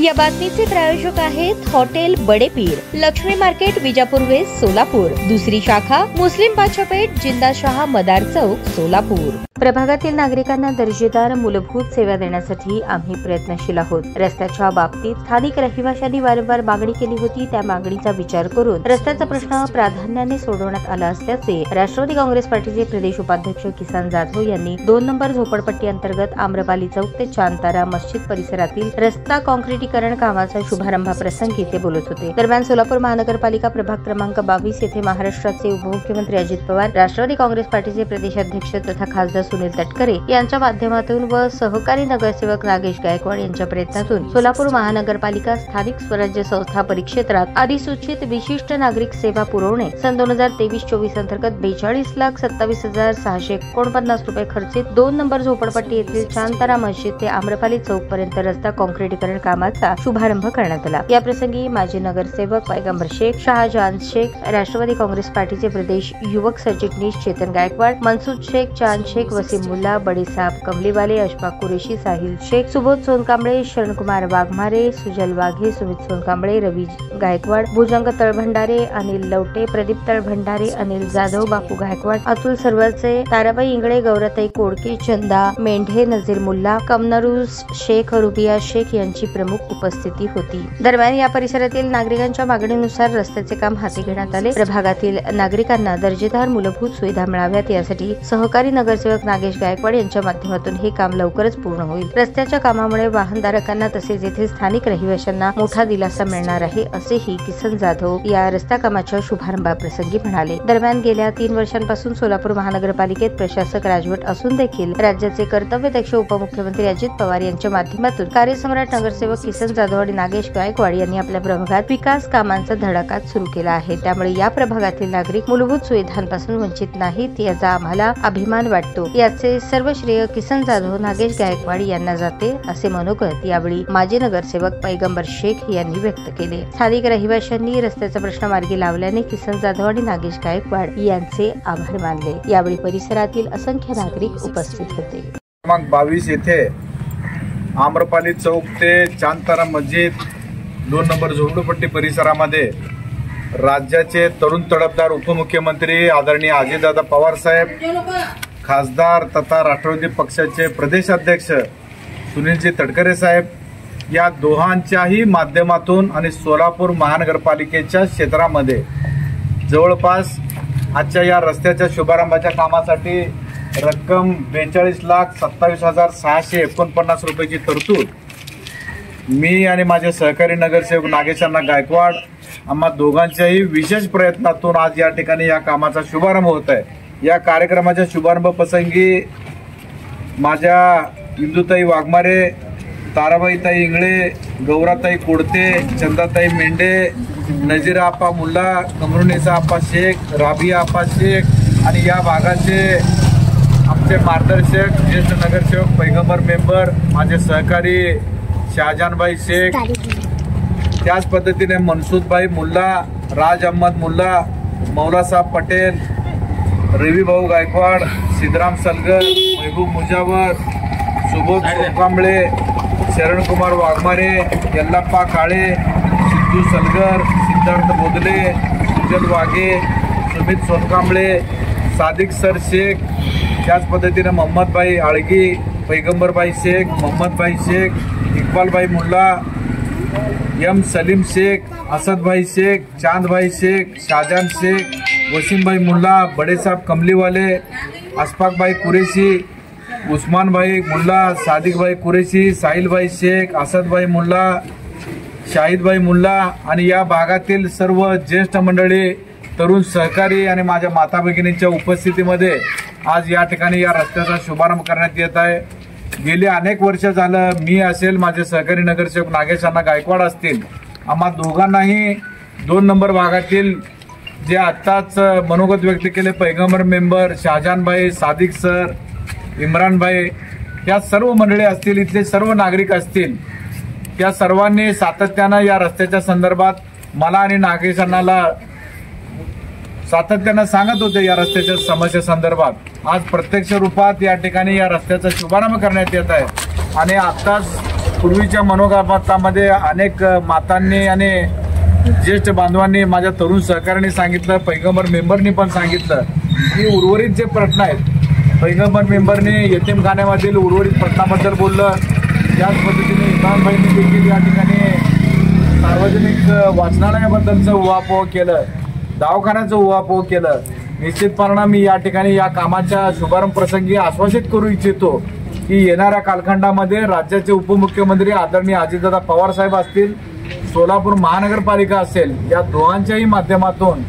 या बातमीचे प्रायोजक आहेत hotel Badepir, Laxmi market, Vijapur west, Solapur. दुसरी शाखा मुस्लिम बादशाहपेठ, जिंदाशाह मदार चौक, सोलापूर। प्रभागातील नागरिकांना दर्जेदार मूलभूत सेवा देण्यासाठी आम्ही प्रयत्नशील आहोत। रस्त्याच्या बाबतीत स्थानिक रहिवाशांनी वारंवार मागणी केली होती, त्या मागणीचा विचार करून रस्त्याचा प्रश्न प्राधान्याने सोडवण्यात आला असल्याचे राष्ट्रवादी काँग्रेस पार्टीचे प्रदेश उपाध्यक्ष किसन जाधव यांनी 2 नंबर झोपडपट्टी अंतर्गत आम्रपाली चौक ते चांतारा मस्जिद परिसरातील रस्ता काँक्रिटीकरण कामाचा शुभारंभाप्रसंगी ते बोलत होते। दरम्यान सोलापूर महानगरपालिका प्रभाग क्रमांक 22 येथे महाराष्ट्राचे उपमुख्यमंत्री अजित पवार, राष्ट्रवादी काँग्रेस पार्टीचे प्रदेशाध्यक्ष तथा खासदार सुनील तटकरे यांच्या माध्यमातून व सहकारी नगरसेवक नागेश गायकवाड यांच्या प्रयत्नातून सोलापूर महानगरपालिका स्थानिक स्वराज्य संस्था परिक्षेत्रात अधिसूचित विशिष्ट नागरिक सेवा पुरवणे सन 2023-24 अंतर्गत 42,27,649 रुपये खर्चित 2 नंबर झोपडपट्टी येथील चांतारा मस्जिद ते आम्रपाली चौक पर्यंत रस्ता काँक्रिटीकरण कामाचा शुभारंभ करण्यात आला। या प्रसंगी माजी नगरसेवक पैगंबर शेख, शाहजहान शेख, राष्ट्रवादी काँग्रेस पार्टीचे प्रदेश युवक सरचिटणीस चेतन गायकवाड, मनसूद शेख, चांद शेख, वसीम मुल्ला, बडीसाब कमलीवाले, अशफाक कुरेशी, साहिल शेख, सुबोध सोनकांबळे, शरणकुमार वाघमारे, सुजल वाघे, सुमित सोनकांबळे, रवी गायकवाड, भुजंग तळभंडारे, अनिल लवटे, प्रदीप तळभंडारे, अनिल जाधव, बापू गायकवाड, अतुल सर्वचे, ताराबाई इंगळे, गौरताई कोडके, चंदा मेंढे, नजीर मुल्ला, कमनरूस शेख, रुबिया शेख यांची प्रमुख उपस्थिती होती। दरम्यान या परिसरातील नागरिकांच्या मागणीनुसार रस्त्याचे काम हाती घेण्यात आले। प्रभागातील नागरिकांना दर्जेदार मूलभूत सुविधा मिळाव्यात यासाठी सहकारी नगरसेवक नागेश गायकवाड यांच्या माध्यमातून हे काम लवकरच पूर्ण होईल। रस्त्याच्या कामामुळे वाहनधारकांना तसेच येथील स्थानिक रहिवाशांना मोठा दिलासा मिळणार आहे, असेही किसन जाधव या रस्ता कामाच्या शुभारंभाप्रसंगी म्हणाले। दरम्यान गेल्या 3 वर्षांपासून सोलापूर महानगरपालिकेत प्रशासक राजवट असून देखील राज्याचे कर्तव्यदक्ष उपमुख्यमंत्री अजित पवार यांच्या माध्यमातून कार्यसम्राट नगरसेवक किसन जाधव आणि नागेश गायकवाड यांनी आपल्या प्रभागात विकास कामांचा धडाका सुरू केला आहे। त्यामुळे या प्रभागातील नागरिक मूलभूत सुविधांपासून वंचित नाहीत याचा आम्हाला अभिमान वाटतो। याचे सर्व श्रेय किसन जाधव, नागेश गायकवाड यांना जाते, असे मनोगत यावेळी माजी नगरसेवक पैगंबर शेख यांनी व्यक्त केले। स्थानिक रहिवाशांनी रस्त्याचा प्रश्न मार्गी लावल्याने किसन जाधव आणि नागेश गायकवाड यांचे आभार मानले। यावेळी परिसरातील असंख्य नागरिक उपस्थित होते। क्रमांक 22 येथे आम्रपाली चौक ते चांतारा मस्जिद 2 नंबर झोपडपट्टी परिसरामध्ये राज्याचे तरुण तडफदार उपमुख्यमंत्री आदरणीय अजितदादा पवार साहेब, खासदार तथा राष्ट्रवादी पक्षाचे प्रदेशाध्यक्ष सुनीलजी तटकरे साहेब या दोहांच्याही माध्यमातून आणि सोलापूर महानगरपालिकेच्या क्षेत्रामध्ये जवळपास आजच्या या रस्त्याच्या शुभारंभाच्या कामासाठी रक्कम 42,27,649 रुपयाची तरतूद मी आणि माझे सहकारी नगरसेवक नागेशांना गायकवाड आम्हा दोघांच्याही विशेष प्रयत्नातून आज या ठिकाणी या कामाचा शुभारंभ होत आहे। या कार्यक्रमाच्या शुभारंभ प्रसंगी माझ्या इंदुताई वाघमारे, ताराबाईताई इंगळे, गौराताई कोडते, चंदाताई मेंढे, नजीरा आप्पा मुल्ला, कमरुनिसा आप्पा शेख, राबिया आप्पा शेख आणि या भागाचे आमचे मार्गदर्शक ज्येष्ठ नगरसेवक पैगंबर मेंबर, माझे सहकारी शाहजहानभाई शेख, त्याच पद्धतीने मनसूदभाई मुल्ला, राज अहमद मुल्ला, मौलासाहेब पटेल, रवी भाऊ गायकवाड, सिद्धराम सलगर, महबूब मुजावर, सुबोध सोनकांबळे, शरणकुमार वाघमारे, यल्लाप्पा काळे, सिद्धू सलगर, सिद्धार्थ बोदले, सुजल वाघे, सुमित सोनकांबळे, सादिक सर शेख, त्याच पद्धतीने मोहम्मदभाई आळगी, पैगंबरभाई शेख, मोहम्मदभाई शेख, इक्बालभाई मुल्ला, एम सलीम शेख, असदभाई शेख, चांदभाई शेख, शाहजहान शेख, वसीमभाई मुल्ला, बडेसाब कमलीवाले, अशफाकभाई कुरेशी, उस्मानभाई मुल्ला, सादिकभाई कुरेशी, साहिलभाई शेख, असदभाई मुल्ला, शाहिदभाई मुल्ला आणि या भागातील सर्व ज्येष्ठ मंडळी, तरुण सहकारी आणि माझ्या माता भगिनींच्या उपस्थितीमध्ये आज या ठिकाणी या रस्त्याचा शुभारंभ करण्यात येत आहे। गेली अनेक वर्ष झालं मी असेल, माझे सहकारी नगरसेवक नागेशांना गायकवाड असतील, आम्हा दोघांनाही 2 नंबर भागातील जे आत्ताच मनोगत व्यक्त केले पैगंबर मेंबर, शाहजहानभाई, सादिक सर, इम्रानभाई, या सर्व मंडळी असतील, इथले सर्व नागरिक असतील, त्या सर्वांनी सातत्यानं या रस्त्याच्या संदर्भात मला आणि नागेशांना सातत्यानं सांगत होते या रस्त्याच्या समस्या संदर्भात। आज प्रत्यक्ष रूपात या ठिकाणी या रस्त्याचा शुभारंभ करण्यात येत आहे आणि आताच पूर्वीच्या मनोगतामध्ये अनेक मातांनी आणि ज्येष्ठ बांधवांनी, माझ्या तरुण सहकाऱ्यांनी सांगितलं, पैगंबर मेंबरनी पण सांगितलं की उर्वरित जे प्रश्न आहेत, पैगंबर मेंबरने यतीमखान्यामधील उर्वरित प्रश्नाबद्दल बोललं. त्याच पद्धतीने इम्रानभाईंनी देखील या ठिकाणी सार्वजनिक वाचनालयाबद्दलचं उहापोह केलं, दवाखान्याचं उहापोह केलं. निश्चितपणे मी या ठिकाणी या कामाच्या शुभारंभ प्रसंगी आश्वासित करू इच्छितो की येणाऱ्या कालखंडामध्ये राज्याचे उपमुख्यमंत्री आदरणीय अजितदादा पवार साहेब असतील, सोलापूर महानगरपालिका असेल, या दोघांच्याही माध्यमातून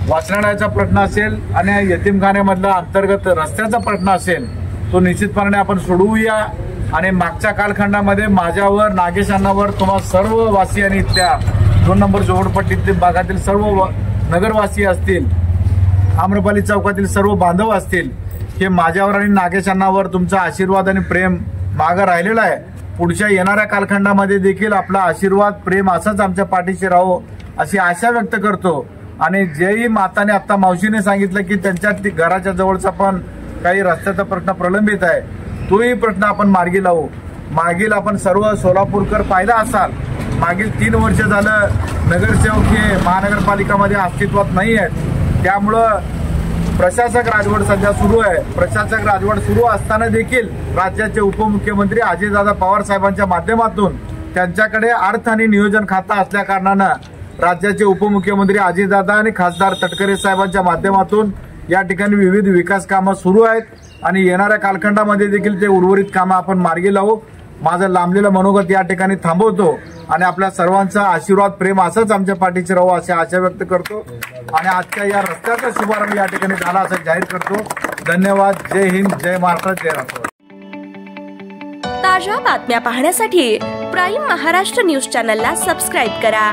वाचनालयाचा प्रश्न असेल आणि यतीमखान्यामधला अंतर्गत रस्त्याचा प्रश्न असेल तो निश्चितपणे आपण सोडवूया. आणि मागच्या कालखंडामध्ये माझ्यावर, नागेश अण्णावर, तुम्हा सर्व वासियांनी, इथल्या 2 नंबर झोपडपट्टीतील भागातील सर्व नगरवासी असतील, आम्रपाली चौकातील सर्व बांधव असतील, हे माझ्यावर आणि नागेश अण्णावर तुमचा आशीर्वाद आणि प्रेम मागं राहिलेला आहे. पुढच्या येणाऱ्या कालखंडामध्ये देखील आपला आशीर्वाद, प्रेम असंच आमच्या पाठीशी राहो अशी आशा व्यक्त करतो. आणि जेही माताने, आता मावशीने सांगितलं की त्यांच्या घराच्या जवळचा पण काही रस्त्याचा प्रश्न प्रलंबित आहे, तोही प्रश्न आपण मार्गी लावू. मागील आपण सर्व सोलापूरकर पाहिला असाल, मागील 3 वर्ष झालं नगरसेवक हे महानगरपालिकामध्ये अस्तित्वात नाही आहेत. त्यामुळं प्रशासक राजवट सध्या सुरू आहे. प्रशासक राजवट सुरू असताना देखील राज्याचे उपमुख्यमंत्री अजितदादा पवार साहेबांच्या माध्यमातून त्यांच्याकडे अर्थ आणि नियोजन खातं असल्या कारणानं राज्याचे उपमुख्यमंत्री अजितदादा आणि खासदार तटकरे साहेबांच्या माध्यमातून या ठिकाणी विविध विकास कामं सुरू आहेत. आणि येणाऱ्या कालखंडामध्ये देखील ते उर्वरित कामं आपण मार्गी लावू. माझं लांबलेलं मनोगत या ठिकाणी थांबवतो आणि आपल्या सर्वांचा आशीर्वाद, प्रेम असंच आमच्या पाठीशी राहू अशी आशा व्यक्त करतो. आणि आजच्या या रस्त्याचा शुभारंभ या ठिकाणी झाला असं जाहीर करतो. धन्यवाद. जय हिंद, जय महाराष्ट्र, जय राष्ट्र. ताज्या बातम्या पाहण्यासाठी प्राईम महाराष्ट्र न्यूज चॅनलला सबस्क्राईब करा.